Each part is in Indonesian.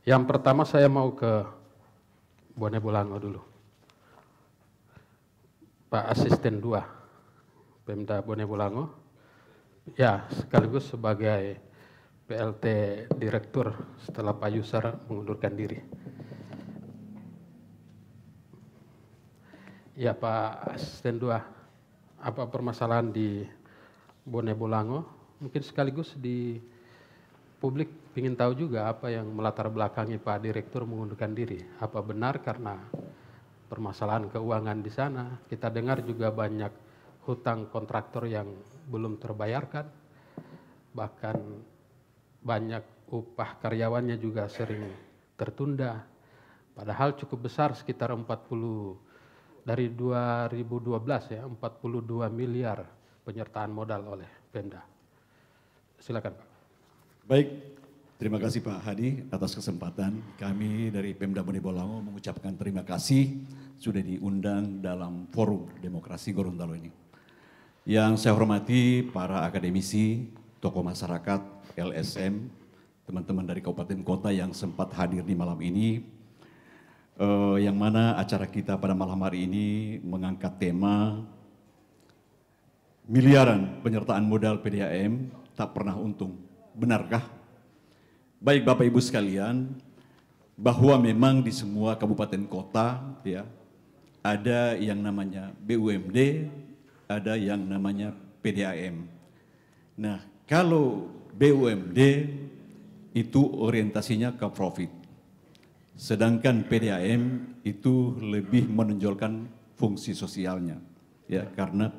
Yang pertama saya mau ke Bone Bolango dulu. Pak Asisten 2 Pemda Bone Bolango, ya sekaligus sebagai PLT Direktur setelah Pak Yusar mengundurkan diri. Ya Pak Asisten 2, apa permasalahan di Bone Bolango? Mungkin sekaligus di publik ingin tahu juga apa yang melatar belakangi Pak Direktur mengundurkan diri. Apa benar karena permasalahan keuangan di sana? Kita dengar juga banyak hutang kontraktor yang belum terbayarkan. Bahkan banyak upah karyawannya juga sering tertunda. Padahal cukup besar, sekitar 40 dari 2012 ya, 42 miliar penyertaan modal oleh Pemda. Silakan Pak. Baik, terima kasih Pak Hadi atas kesempatan. Kami dari Pemda Bone Bolango mengucapkan terima kasih sudah diundang dalam forum demokrasi Gorontalo ini. Yang saya hormati para akademisi, tokoh masyarakat, LSM, teman-teman dari kabupaten kota yang sempat hadir di malam ini, yang mana acara kita pada malam hari ini mengangkat tema miliaran penyertaan modal PDAM tak pernah untung. Benarkah? Baik Bapak Ibu sekalian, bahwa memang di semua kabupaten kota ya ada yang namanya BUMD, ada yang namanya PDAM. Nah, kalau BUMD itu orientasinya ke profit. Sedangkan PDAM itu lebih menonjolkan fungsi sosialnya. Ya, karena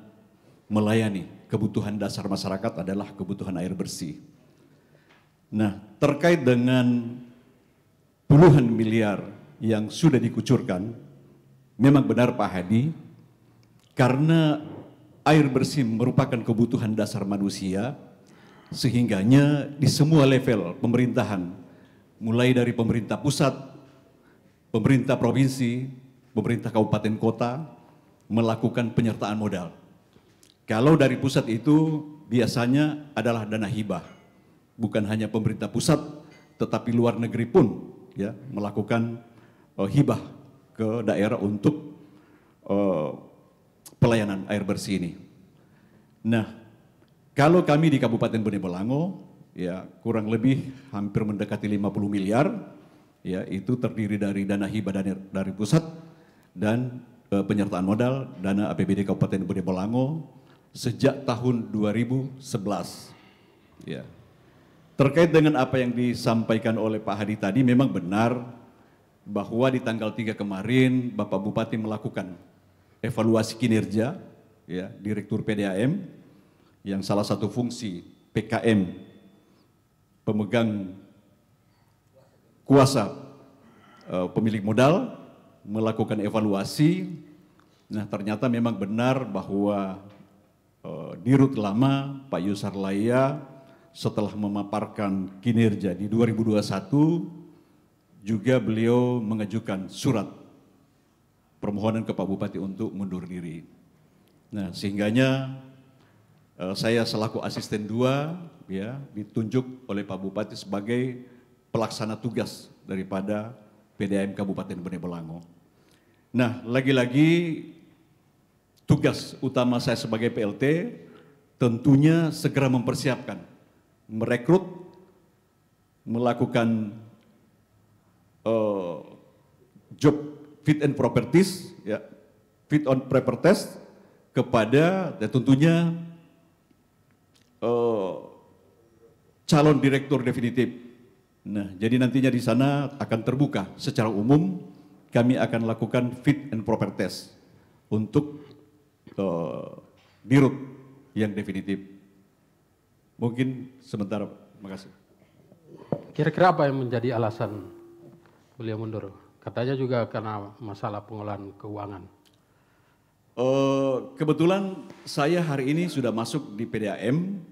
melayani kebutuhan dasar masyarakat adalah kebutuhan air bersih. Nah, terkait dengan puluhan miliar yang sudah dikucurkan, memang benar Pak Hadi, karena air bersih merupakan kebutuhan dasar manusia, sehingganya di semua level pemerintahan, mulai dari pemerintah pusat, pemerintah provinsi, pemerintah kabupaten kota, melakukan penyertaan modal. Kalau dari pusat itu biasanya adalah dana hibah, bukan hanya pemerintah pusat, tetapi luar negeri pun ya melakukan hibah ke daerah untuk pelayanan air bersih ini. Nah, kalau kami di Kabupaten Bone Bolango, ya kurang lebih hampir mendekati 50 miliar, ya itu terdiri dari dana hibah dari pusat dan penyertaan modal dana APBD Kabupaten Bone Bolango sejak tahun 2011. Ya. Terkait dengan apa yang disampaikan oleh Pak Hadi tadi, memang benar bahwa di tanggal 3 kemarin Bapak Bupati melakukan evaluasi kinerja ya, Direktur PDAM yang salah satu fungsi PKM pemegang kuasa pemilik modal melakukan evaluasi. Nah, ternyata memang benar bahwa Dirut lama Pak Yusar Laya setelah memaparkan kinerja di 2021 juga beliau mengajukan surat permohonan ke Pak Bupati untuk mundur diri. Nah, sehingganya saya selaku asisten 2 ya ditunjuk oleh Pak Bupati sebagai pelaksana tugas daripada PDAM Kabupaten Bone Bolango. Nah, lagi-lagi tugas utama saya sebagai PLT tentunya segera mempersiapkan, merekrut, melakukan job fit and proper test, ya, fit on proper test kepada dan tentunya calon direktur definitif. Nah, jadi nantinya di sana akan terbuka secara umum, kami akan lakukan fit and proper test untuk dirut yang definitif. Mungkin sementara, terima kasih. Kira-kira apa yang menjadi alasan beliau mundur? Katanya juga karena masalah pengolahan keuangan. Kebetulan saya hari ini sudah masuk di PDAM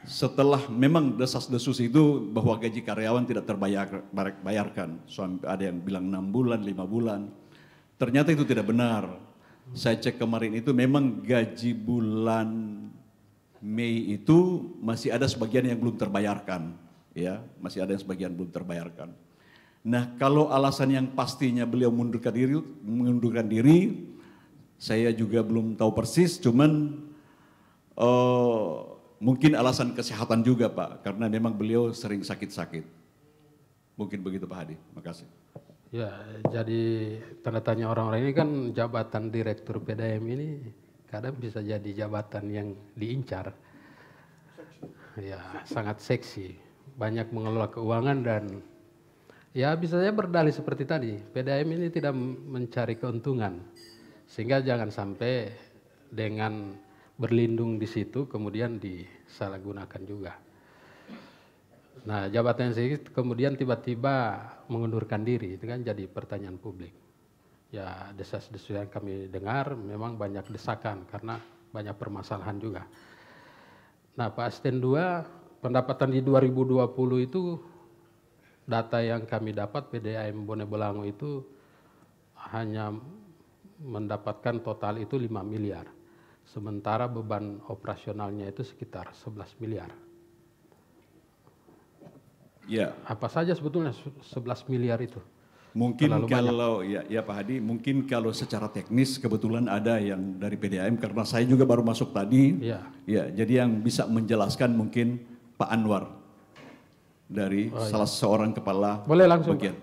setelah memang desas-desus itu bahwa gaji karyawan tidak terbayarkan. Ada yang bilang 6 bulan, 5 bulan. Ternyata itu tidak benar. Saya cek kemarin itu memang gaji bulan Mei itu masih ada sebagian yang belum terbayarkan, ya, masih ada yang sebagian belum terbayarkan. Nah, kalau alasan yang pastinya beliau mengundurkan diri, saya juga belum tahu persis, cuman mungkin alasan kesehatan juga Pak, karena memang beliau sering sakit-sakit. Mungkin begitu Pak Hadi, makasih. Ya, jadi tanda tanya orang-orang ini kan jabatan Direktur PDAM ini kadang bisa jadi jabatan yang diincar. Ya, sangat seksi, banyak mengelola keuangan dan ya bisa saja berdalih seperti tadi, PDAM ini tidak mencari keuntungan. Sehingga jangan sampai dengan berlindung di situ kemudian disalahgunakan juga. Nah, jabatan ini kemudian tiba-tiba mengundurkan diri, itu kan jadi pertanyaan publik. Ya, desas-desus yang kami dengar memang banyak desakan karena banyak permasalahan juga. Nah, Pak Asisten 2, pendapatan di 2020 itu data yang kami dapat PDAM Bone Bolango itu hanya mendapatkan total itu 5 miliar. Sementara beban operasionalnya itu sekitar 11 miliar. Ya. Apa saja sebetulnya 11 miliar itu? Mungkin kalau ya Pak Hadi, mungkin kalau secara teknis kebetulan ada yang dari PDAM karena saya juga baru masuk tadi. Ya, jadi yang bisa menjelaskan mungkin Pak Anwar dari salah seorang kepala boleh langsung bagian.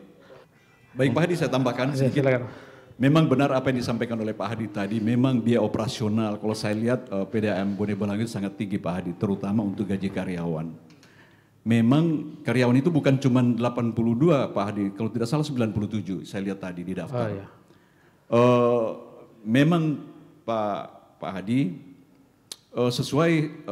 Baik Pak Hadi, saya tambahkan sedikit. Silakan. Memang benar apa yang disampaikan oleh Pak Hadi tadi, memang biaya operasional kalau saya lihat PDAM Bone Bolango itu sangat tinggi Pak Hadi, terutama untuk gaji karyawan. Memang karyawan itu bukan cuma 82 Pak Hadi, kalau tidak salah 97 saya lihat tadi di daftar. Memang Pak Hadi sesuai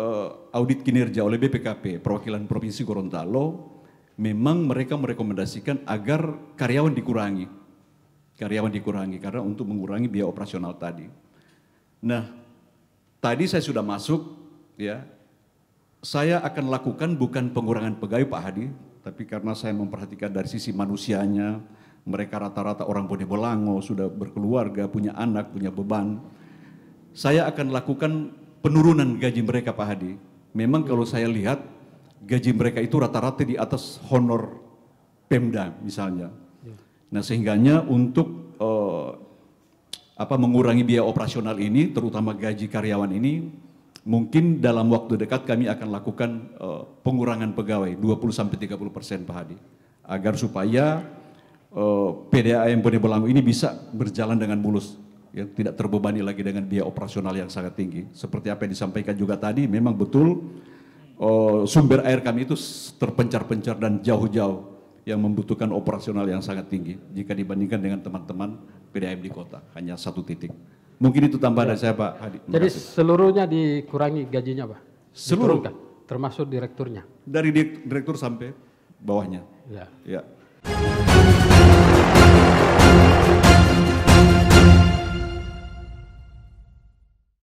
audit kinerja oleh BPKP Perwakilan Provinsi Gorontalo, memang mereka merekomendasikan agar karyawan dikurangi karena untuk mengurangi biaya operasional tadi. Nah, tadi saya sudah masuk ya. Saya akan lakukan bukan pengurangan pegawai Pak Hadi, tapi karena saya memperhatikan dari sisi manusianya, mereka rata-rata orang Bone Bolango, sudah berkeluarga, punya anak, punya beban. Saya akan lakukan penurunan gaji mereka Pak Hadi. Memang kalau saya lihat, gaji mereka itu rata-rata di atas honor Pemda misalnya. Nah sehingganya untuk mengurangi biaya operasional ini, terutama gaji karyawan ini, mungkin dalam waktu dekat kami akan lakukan pengurangan pegawai 20-30% Pak Hadi, agar supaya PDAM Bone Bolango ini bisa berjalan dengan mulus, ya, tidak terbebani lagi dengan biaya operasional yang sangat tinggi. Seperti apa yang disampaikan juga tadi, memang betul sumber air kami itu terpencar-pencar dan jauh-jauh yang membutuhkan operasional yang sangat tinggi jika dibandingkan dengan teman-teman PDAM di kota, hanya satu titik. Mungkin itu tambahan dari saya Pak Hadi. Jadi seluruhnya dikurangi gajinya Pak? Seluruh. Termasuk direkturnya? Dari direktur sampai bawahnya. Ya.